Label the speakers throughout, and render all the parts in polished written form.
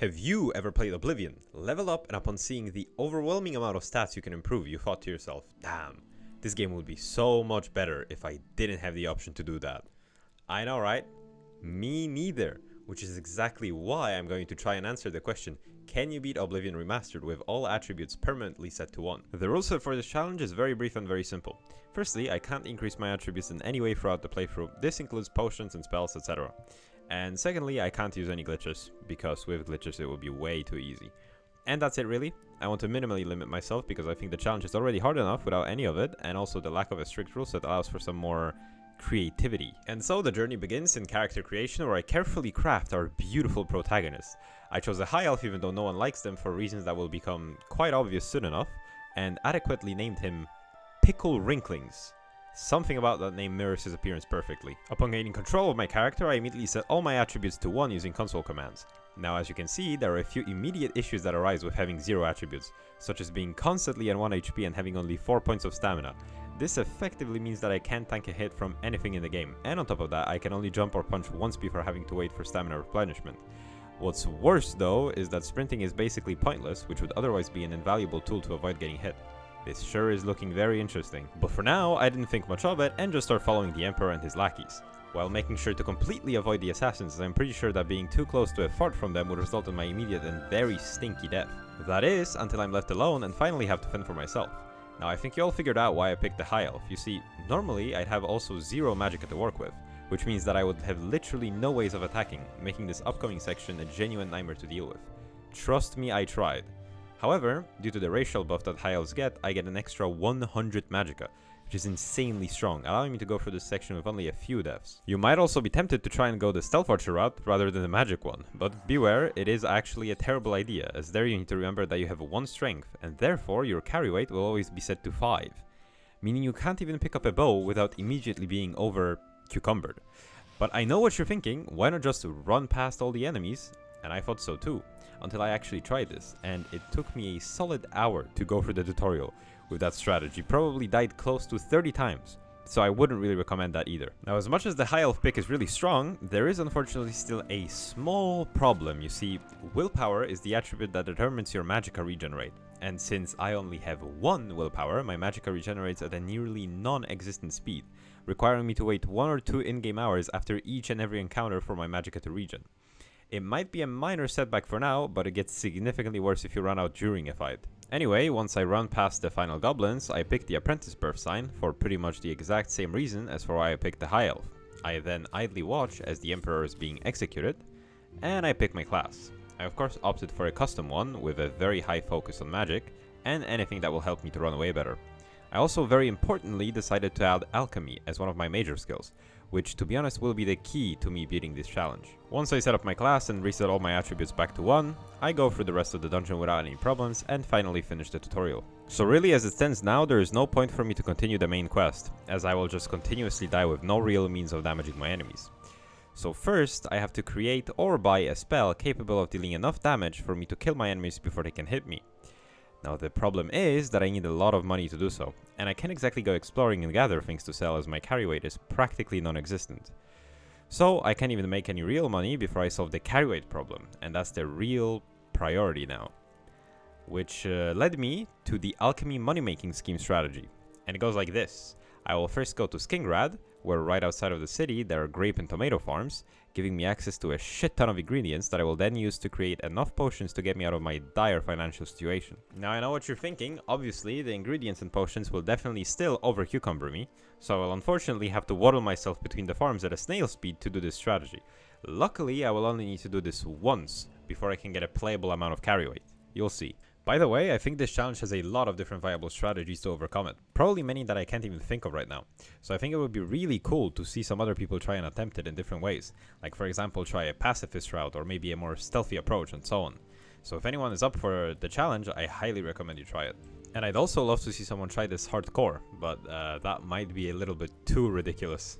Speaker 1: Have you ever played Oblivion, leveled up, and upon seeing the overwhelming amount of stats you can improve, you thought to yourself, damn, this game would be so much better if I didn't have the option to do that? I know, right? Me neither, which is exactly why I'm going to try and answer the question, can you beat Oblivion Remastered with all attributes permanently set to 1? The rule set for this challenge is very brief and very simple. Firstly, I can't increase my attributes in any way throughout the playthrough. This includes potions and spells, etc. And secondly, I can't use any glitches, because with glitches it would be way too easy. And that's it really. I want to minimally limit myself because I think the challenge is already hard enough without any of it, and also the lack of a strict rule set allows for some more creativity. And so the journey begins in character creation, where I carefully craft our beautiful protagonist. I chose a high elf even though no one likes them for reasons that will become quite obvious soon enough, and adequately named him Pickle Wrinklings. Something about that name mirrors his appearance perfectly. Upon gaining control of my character, I immediately set all my attributes to 1 using console commands. Now as you can see, there are a few immediate issues that arise with having 0 attributes, such as being constantly on 1 HP and having only 4 points of stamina. This effectively means that I can't tank a hit from anything in the game, and on top of that, I can only jump or punch once before having to wait for stamina replenishment. What's worse though, is that sprinting is basically pointless, which would otherwise be an invaluable tool to avoid getting hit. This sure is looking very interesting. But for now, I didn't think much of it and just start following the Emperor and his lackeys, while making sure to completely avoid the assassins, as I'm pretty sure that being too close to a fart from them would result in my immediate and very stinky death. That is, until I'm left alone and finally have to fend for myself. Now I think you all figured out why I picked the High Elf. You see, normally I'd have also 0 magicka to work with, which means that I would have literally no ways of attacking, making this upcoming section a genuine nightmare to deal with. Trust me, I tried. However, due to the racial buff that high elves get, I get an extra 100 magicka, which is insanely strong, allowing me to go through this section with only a few deaths. You might also be tempted to try and go the stealth archer route rather than the magic one, but beware, it is actually a terrible idea, as there you need to remember that you have 1 strength, and therefore your carry weight will always be set to 5, meaning you can't even pick up a bow without immediately being over-cucumbered. But I know what you're thinking, why not just run past all the enemies? And I thought so too, until I actually tried this, and it took me a solid hour to go through the tutorial with that strategy. Probably died close to 30 times, so I wouldn't really recommend that either. Now, as much as the high elf pick is really strong, there is unfortunately still a small problem. You see, willpower is the attribute that determines your magicka regenerate, and since I only have 1 willpower, my magicka regenerates at a nearly non-existent speed, requiring me to wait 1 or 2 in-game hours after each and every encounter for my magicka to regen. It might be a minor setback for now, but it gets significantly worse if you run out during a fight. Anyway, once I run past the final goblins, I picked the Apprentice birth sign for pretty much the exact same reason as for why I picked the High Elf. I then idly watch as the Emperor is being executed, and I pick my class. I of course opted for a custom one with a very high focus on magic, and anything that will help me to run away better. I also very importantly decided to add Alchemy as one of my major skills, which to be honest will be the key to me beating this challenge. Once I set up my class and reset all my attributes back to 1, I go through the rest of the dungeon without any problems and finally finish the tutorial. So really as it stands now, there is no point for me to continue the main quest, as I will just continuously die with no real means of damaging my enemies. So first, I have to create or buy a spell capable of dealing enough damage for me to kill my enemies before they can hit me. Now the problem is that I need a lot of money to do so, and I can't exactly go exploring and gather things to sell as my carry weight is practically non-existent. So I can't even make any real money before I solve the carry weight problem, and that's the real priority now. Which led me to the Alchemy money-making scheme strategy, and it goes like this. I will first go to Skingrad, where right outside of the city there are grape and tomato farms, giving me access to a shit ton of ingredients that I will then use to create enough potions to get me out of my dire financial situation. Now I know what you're thinking, obviously the ingredients and potions will definitely still over-cucumber me, so I will unfortunately have to waddle myself between the farms at a snail speed to do this strategy. Luckily I will only need to do this once before I can get a playable amount of carry weight. You'll see. By the way, I think this challenge has a lot of different viable strategies to overcome it, probably many that I can't even think of right now. So I think it would be really cool to see some other people try and attempt it in different ways, like for example try a pacifist route or maybe a more stealthy approach and so on. So if anyone is up for the challenge, I highly recommend you try it. And I'd also love to see someone try this hardcore, but that might be a little bit too ridiculous.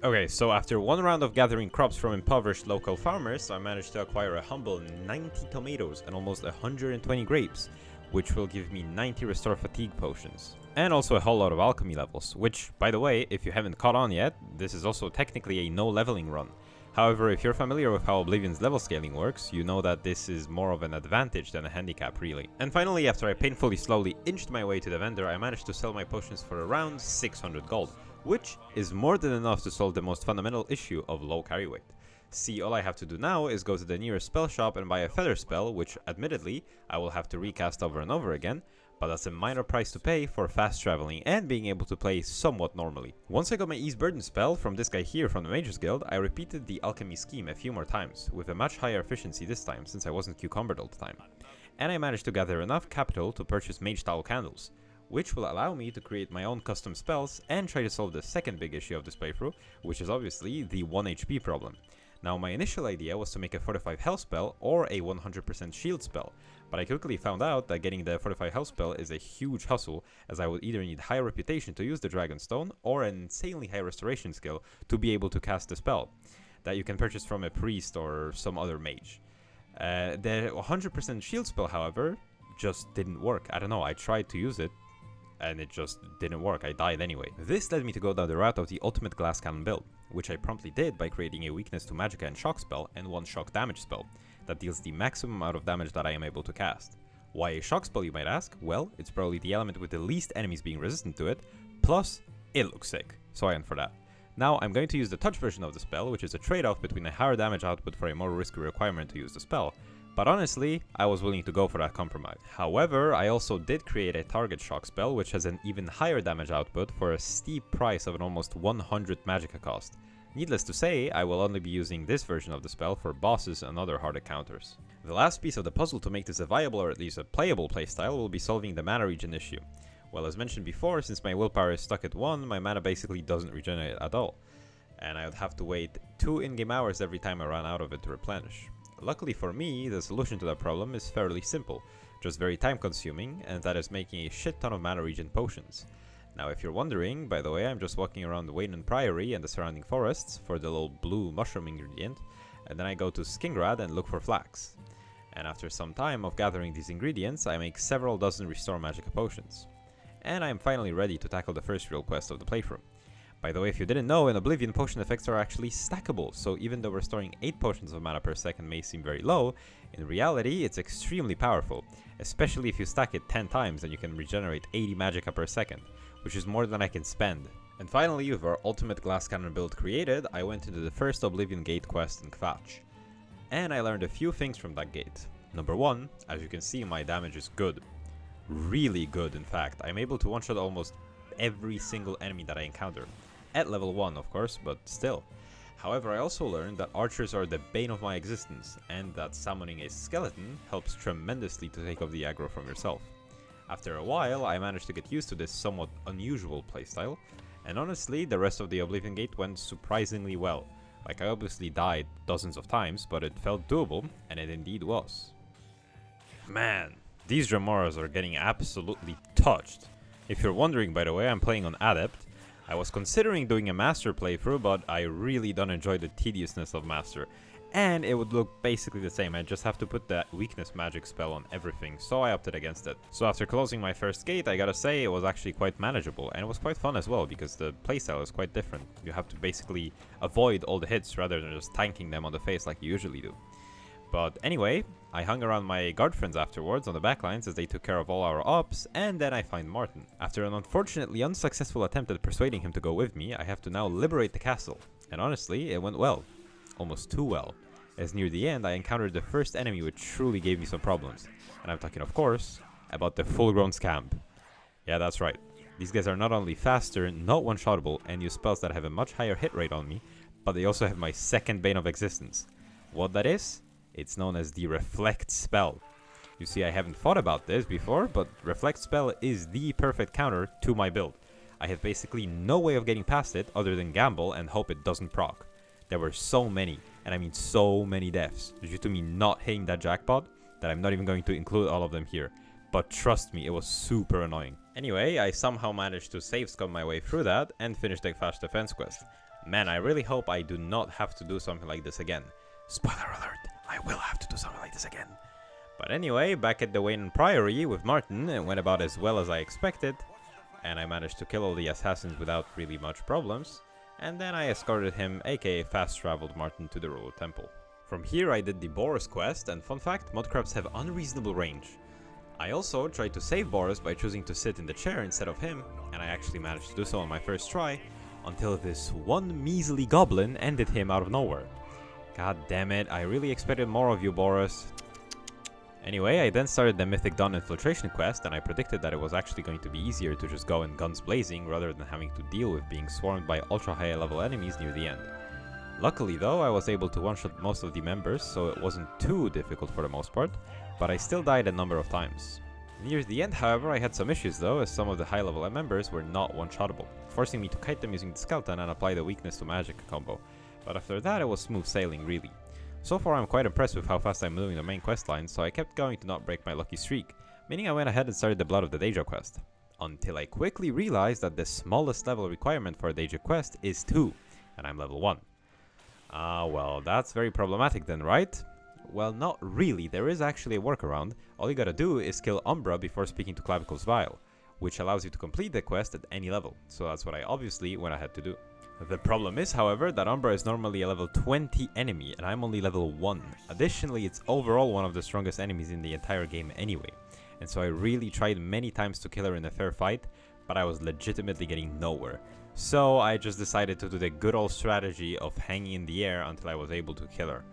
Speaker 1: Okay, so after 1 round of gathering crops from impoverished local farmers, I managed to acquire a humble 90 tomatoes and almost 120 grapes, which will give me 90 restore fatigue potions. And also a whole lot of alchemy levels, which, by the way, if you haven't caught on yet, this is also technically a no leveling run. However, if you're familiar with how Oblivion's level scaling works, you know that this is more of an advantage than a handicap really. And finally, after I painfully slowly inched my way to the vendor, I managed to sell my potions for around 600 gold, which is more than enough to solve the most fundamental issue of low carry weight. See, all I have to do now is go to the nearest spell shop and buy a feather spell, which admittedly I will have to recast over and over again, but that's a minor price to pay for fast traveling and being able to play somewhat normally. Once I got my Ease Burden spell from this guy here from the Mages Guild, I repeated the Alchemy scheme a few more times, with a much higher efficiency this time since I wasn't cucumbered all the time. And I managed to gather enough capital to purchase Mage Towel candles, which will allow me to create my own custom spells and try to solve the second big issue of this playthrough, which is obviously the 1 HP problem. Now, my initial idea was to make a 45 health spell or a 100% shield spell, but I quickly found out that getting the 45 health spell is a huge hustle, as I would either need high reputation to use the Dragonstone or an insanely high restoration skill to be able to cast the spell, that you can purchase from a priest or some other mage. The 100% shield spell, however, just didn't work. I don't know, I tried to use it, and it just didn't work. I died anyway. This led me to go down the route of the ultimate glass cannon build, which I promptly did by creating a weakness to magicka and shock spell and one shock damage spell that deals the maximum amount of damage that I am able to cast. Why a shock spell, you might ask? Well, it's probably the element with the least enemies being resistant to it, plus it looks sick, so I went for that. Now I'm going to use the touch version of the spell, which is a trade-off between a higher damage output for a more risky requirement to use the spell, but honestly, I was willing to go for that compromise. However, I also did create a target shock spell, which has an even higher damage output for a steep price of an almost 100 magicka cost. Needless to say, I will only be using this version of the spell for bosses and other hard encounters. The last piece of the puzzle to make this a viable or at least a playable playstyle will be solving the mana regen issue. Well, as mentioned before, since my willpower is stuck at 1, my mana basically doesn't regenerate at all, and I would have to wait 2 in-game hours every time I ran out of it to replenish. Luckily for me, the solution to that problem is fairly simple, just very time consuming, and that is making a shit ton of mana regen potions. Now if you're wondering, by the way, I'm just walking around the Wayland Priory and the surrounding forests for the little blue mushroom ingredient, and then I go to Skingrad and look for flax. And after some time of gathering these ingredients, I make several dozen Restore Magicka potions. And I am finally ready to tackle the first real quest of the playthrough. By the way, if you didn't know, in Oblivion potion effects are actually stackable, so even though restoring 8 potions of mana per second may seem very low, in reality it's extremely powerful, especially if you stack it 10 times and you can regenerate 80 magicka per second, which is more than I can spend. And finally, with our ultimate glass cannon build created, I went into the first Oblivion Gate quest in Kvatch. And I learned a few things from that gate. Number 1, as you can see, my damage is good. Really good, in fact. I'm able to one-shot almost every single enemy that I encounter. At level 1, of course, but still. However, I also learned that archers are the bane of my existence, and that summoning a skeleton helps tremendously to take off the aggro from yourself. After a while, I managed to get used to this somewhat unusual playstyle, and honestly, the rest of the Oblivion Gate went surprisingly well. Like, I obviously died dozens of times, but it felt doable, and it indeed was. Man, these Remoras are getting absolutely touched. If you're wondering, by the way, I'm playing on Adept. I was considering doing a Master playthrough, but I really don't enjoy the tediousness of Master. And it would look basically the same, I'd just have to put that weakness magic spell on everything, so I opted against it. So after closing my first gate, I gotta say it was actually quite manageable, and it was quite fun as well, because the playstyle is quite different. You have to basically avoid all the hits rather than just tanking them on the face like you usually do. But anyway, I hung around my guard friends afterwards on the backlines as they took care of all our ops, and then I find Martin. After an unfortunately unsuccessful attempt at persuading him to go with me, I have to now liberate the castle. And honestly, it went well. Almost too well. As near the end, I encountered the first enemy which truly gave me some problems. And I'm talking, of course, about the full-grown scamp. Yeah, that's right. These guys are not only faster, not one-shottable, and use spells that have a much higher hit rate on me, but they also have my second bane of existence. What that is? It's known as the Reflect spell. You see, I haven't thought about this before, but Reflect spell is the perfect counter to my build. I have basically no way of getting past it other than gamble and hope it doesn't proc. There were so many, and I mean so many deaths, due to me not hitting that jackpot, that I'm not even going to include all of them here. But trust me, it was super annoying. Anyway, I somehow managed to save scum my way through that and finish the Kvatch defense quest. Man, I really hope I do not have to do something like this again. Spoiler alert, I will have to do something like this again. But anyway, back at the Wayland Priory with Martin, it went about as well as I expected, and I managed to kill all the assassins without really much problems. and then I escorted him, aka fast-traveled Martin, to the Rural Temple. From here I did the Boris quest, and fun fact, mudcrabs have unreasonable range. I also tried to save Boris by choosing to sit in the chair instead of him, and I actually managed to do so on my first try, until this one measly goblin ended him out of nowhere. God damn it, I really expected more of you, Boris. Anyway, I then started the Mythic Dawn Infiltration quest, and I predicted that it was actually going to be easier to just go in guns blazing rather than having to deal with being swarmed by ultra high level enemies near the end. Luckily though, I was able to one-shot most of the members, so it wasn't too difficult for the most part, but I still died a number of times. Near the end, however, I had some issues though, as some of the high level members were not one-shottable, forcing me to kite them using the skeleton and apply the weakness to magic combo, but after that it was smooth sailing really. So far I'm quite impressed with how fast I'm moving the main questline, so I kept going to not break my lucky streak, meaning I went ahead and started the Blood of the Deja quest. Until I quickly realized that the smallest level requirement for a Deja quest is 2, and I'm level 1. Well, that's very problematic then, right? Well, not really, there is actually a workaround. All you gotta do is kill Umbra before speaking to Clavicle's Vial, which allows you to complete the quest at any level, so that's what I obviously went ahead to do. The problem is, however, that Umbra is normally a level 20 enemy, and I'm only level 1. Additionally, it's overall one of the strongest enemies in the entire game anyway, and so I really tried many times to kill her in a fair fight, but I was legitimately getting nowhere. So I just decided to do the good old strategy of hanging in the air until I was able to kill her.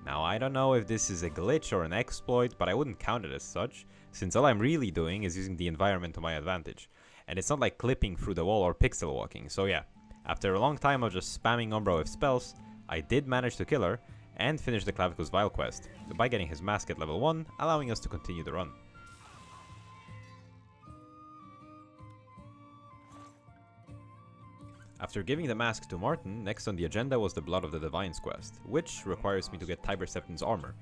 Speaker 1: Now, I don't know if this is a glitch or an exploit, but I wouldn't count it as such, since all I'm really doing is using the environment to my advantage, and it's not like clipping through the wall or pixel walking, so yeah. After a long time of just spamming Umbra with spells, I did manage to kill her, and finish the Clavicle's Vial quest, by getting his mask at level 1, allowing us to continue the run. After giving the mask to Martin, next on the agenda was the Blood of the Divines quest, which requires me to get Tiber Septon's armor,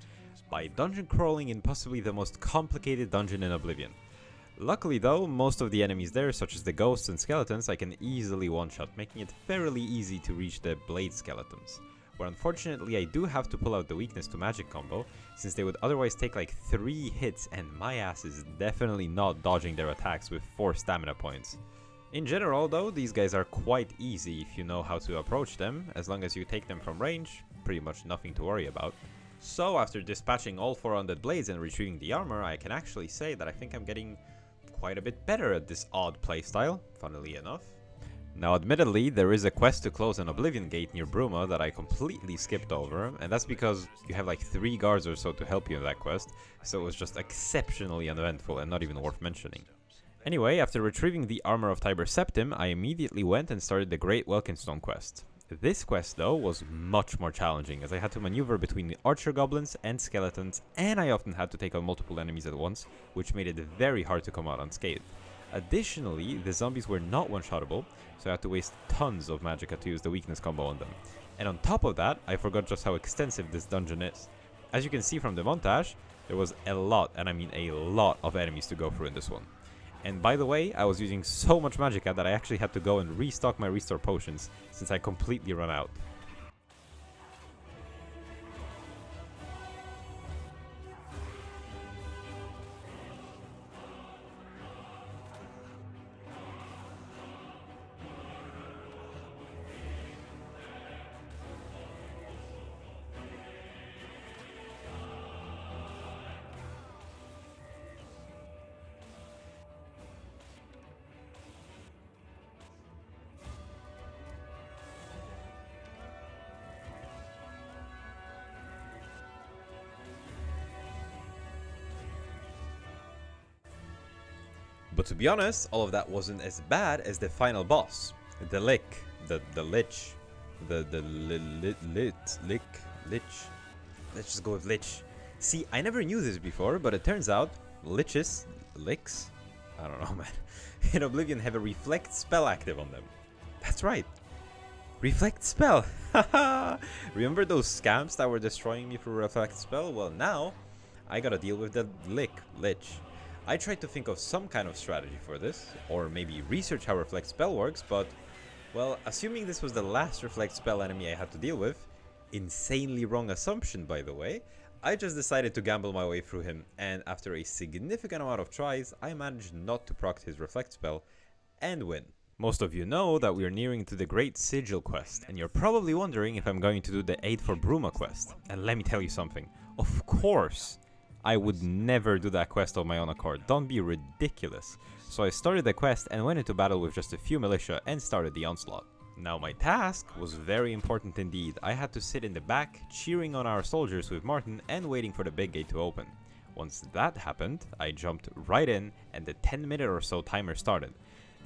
Speaker 1: by dungeon crawling in possibly the most complicated dungeon in Oblivion. Luckily though, most of the enemies there, such as the ghosts and skeletons, I can easily one-shot, making it fairly easy to reach the blade skeletons, where unfortunately I do have to pull out the weakness to magic combo, since they would otherwise take like 3 hits and my ass is definitely not dodging their attacks with 4 stamina points. In general though, these guys are quite easy if you know how to approach them, as long as you take them from range, pretty much nothing to worry about. So after dispatching all 4 undead blades and retrieving the armor, I can actually say that I think I'm getting quite a bit better at this odd playstyle, funnily enough. Now admittedly, there is a quest to close an Oblivion Gate near Bruma that I completely skipped over, and that's because you have like 3 guards or so to help you in that quest, so it was just exceptionally uneventful and not even worth mentioning. Anyway, after retrieving the armor of Tiber Septim, I immediately went and started the Great Welkinstone quest. This quest though was much more challenging, as I had to maneuver between the archer goblins and skeletons, and I often had to take on multiple enemies at once, which made it very hard to come out unscathed. Additionally, the zombies were not one-shottable, so I had to waste tons of magicka to use the weakness combo on them. And on top of that, I forgot just how extensive this dungeon is. As you can see from the montage, there was a lot, and I mean a lot of enemies to go through in this one. And by the way, I was using so much magicka that I actually had to go and restock my restore potions, since I completely ran out. But to be honest, all of that wasn't as bad as the final boss. The lich. Let's just go with lich. See, I never knew this before, but it turns out licks, I don't know, man, in Oblivion have a reflect spell active on them. That's right. Reflect spell. Haha. Remember those scamps that were destroying me through reflect spell? Well, now I gotta deal with the lich. I tried to think of some kind of strategy for this, or maybe research how Reflect Spell works, but, well, assuming this was the last Reflect Spell enemy I had to deal with, insanely wrong assumption by the way, I just decided to gamble my way through him, and after a significant amount of tries, I managed not to proc his Reflect Spell, and win. Most of you know that we are nearing to the Great Sigil quest, and you're probably wondering if I'm going to do the Aid for Bruma quest. And let me tell you something, of course, I would never do that quest of my own accord, don't be ridiculous. So I started the quest and went into battle with just a few militia and started the onslaught. Now my task was very important indeed. I had to sit in the back, cheering on our soldiers with Martin and waiting for the big gate to open. Once that happened, I jumped right in and the 10-minute or so timer started.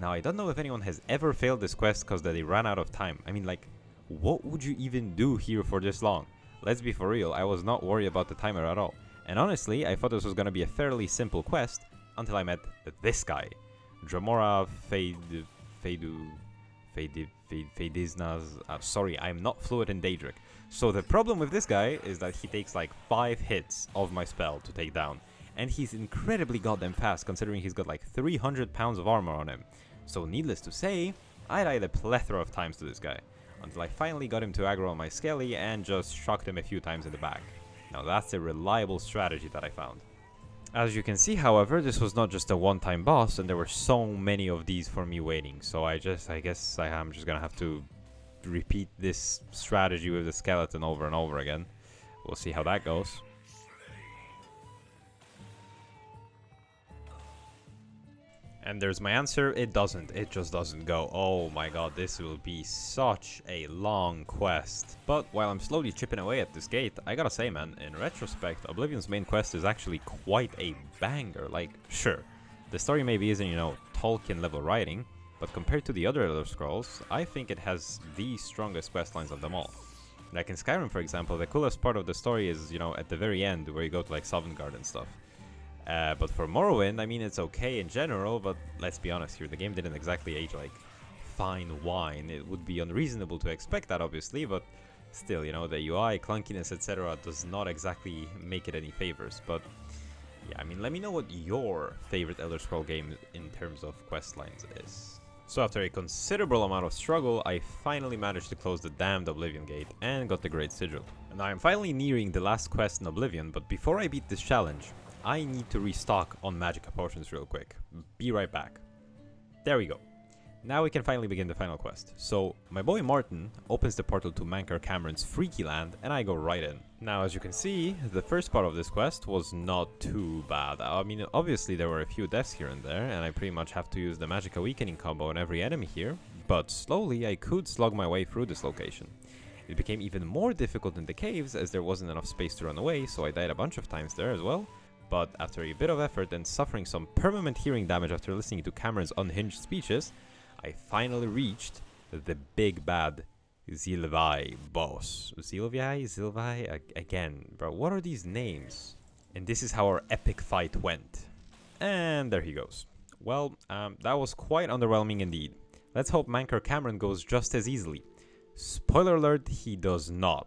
Speaker 1: Now I don't know if anyone has ever failed this quest because they ran out of time. I mean, like, what would you even do here for this long? Let's be for real, I was not worried about the timer at all. And honestly, I thought this was gonna be a fairly simple quest until I met this guy. Dramora Feidiznaz. Sorry, I'm not fluent in Daedric. So the problem with this guy is that he takes like 5 hits of my spell to take down. And he's incredibly goddamn fast considering he's got like 300 pounds of armor on him. So needless to say, I died a plethora of times to this guy. Until I finally got him to aggro on my Skelly and just shocked him a few times in the back. Now that's a reliable strategy that I found. As you can see, however, this was not just a one-time boss, and there were so many of these for me waiting. So I guess I'm just gonna have to repeat this strategy with the skeleton over and over again. We'll see how that goes. And there's my answer, it doesn't. It just doesn't go. Oh my god, this will be such a long quest. But while I'm slowly chipping away at this gate, I gotta say man, in retrospect, Oblivion's main quest is actually quite a banger. Like, sure, the story maybe isn't, you know, Tolkien level writing, but compared to the other Elder Scrolls, I think it has the strongest quest lines of them all. Like in Skyrim, for example, the coolest part of the story is, you know, at the very end where you go to like Sovngarde and stuff. But for Morrowind, I mean, it's okay in general, but let's be honest here, the game didn't exactly age like fine wine. It would be unreasonable to expect that, obviously, but still, you know, the UI, clunkiness, etc. does not exactly make it any favors. But yeah, I mean, let me know what your favorite Elder Scroll game in terms of quest lines is. So after a considerable amount of struggle, I finally managed to close the damned Oblivion Gate and got the Great Sigil. And now I'm finally nearing the last quest in Oblivion, but before I beat this challenge, I need to restock on Magicka potions real quick. Be right back. There we go. Now we can finally begin the final quest. So, my boy Martin opens the portal to Mankar Cameron's Freaky Land, and I go right in. Now, as you can see, the first part of this quest was not too bad. I mean, obviously there were a few deaths here and there, and I pretty much have to use the Magicka Weakening combo on every enemy here, but slowly I could slug my way through this location. It became even more difficult in the caves as there wasn't enough space to run away, so I died a bunch of times there as well. But after a bit of effort and suffering some permanent hearing damage after listening to Cameron's unhinged speeches, I finally reached the big bad Zilvi boss. Zilvi? Again, bro, what are these names? And this is how our epic fight went. And there he goes. Well, that was quite underwhelming indeed. Let's hope Mankar Cameron goes just as easily. Spoiler alert, he does not.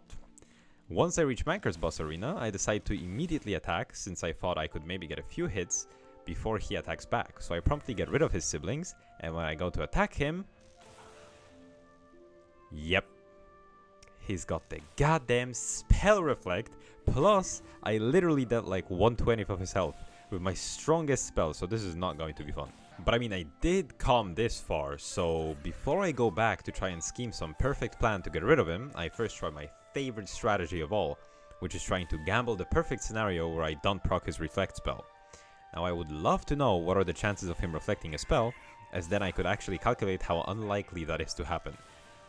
Speaker 1: Once I reach Mankar's boss arena, I decide to immediately attack since I thought I could maybe get a few hits before he attacks back. So I promptly get rid of his siblings, and when I go to attack him... Yep. He's got the goddamn spell reflect, plus I literally dealt like 1/20 of his health with my strongest spell, so this is not going to be fun. But I mean, I did come this far, so before I go back to try and scheme some perfect plan to get rid of him, I first try my favorite strategy of all, which is trying to gamble the perfect scenario where I don't proc his reflect spell. Now I would love to know what are the chances of him reflecting a spell, as then I could actually calculate how unlikely that is to happen.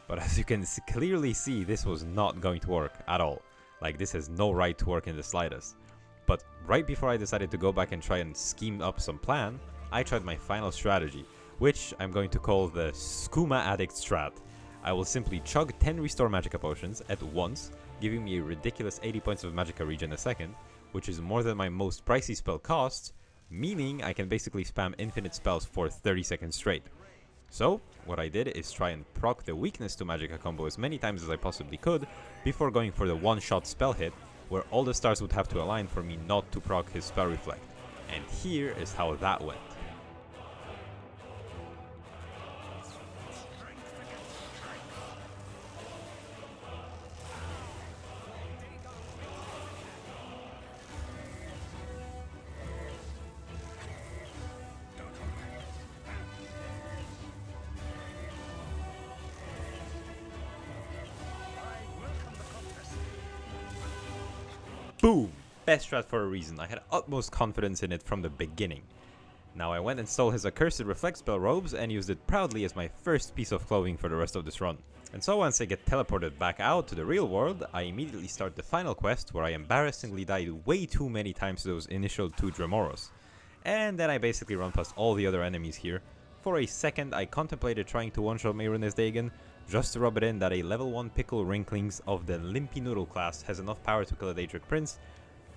Speaker 1: But as you can clearly see, this was not going to work at all. Like, this has no right to work in the slightest. But right before I decided to go back and try and scheme up some plan, I tried my final strategy, which I'm going to call the Skooma Addict strat. I will simply chug 10 Restore Magicka potions at once, giving me a ridiculous 80 points of Magicka regen a second, which is more than my most pricey spell costs, meaning I can basically spam infinite spells for 30 seconds straight. So, what I did is try and proc the weakness to Magicka combo as many times as I possibly could, before going for the one-shot spell hit, where all the stars would have to align for me not to proc his spell reflect. And here is how that went. Boom! Best strat for a reason. I had utmost confidence in it from the beginning. Now I went and stole his accursed reflect spell robes and used it proudly as my first piece of clothing for the rest of this run. And so once I get teleported back out to the real world, I immediately start the final quest where I embarrassingly died way too many times to those initial 2 Dremoros. And then I basically run past all the other enemies here. For a second I contemplated trying to one-shot Meyrunes Dagon, just to rub it in that a level 1 Pickle Rinklings of the Limpy Noodle class has enough power to kill a Daedric Prince,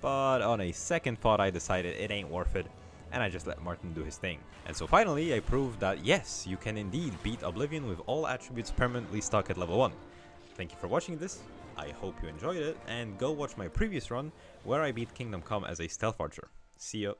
Speaker 1: but on a second thought I decided it ain't worth it, and I just let Martin do his thing. And so finally I proved that yes, you can indeed beat Oblivion with all attributes permanently stuck at level 1. Thank you for watching this, I hope you enjoyed it, and go watch my previous run where I beat Kingdom Come as a Stealth Archer. See ya.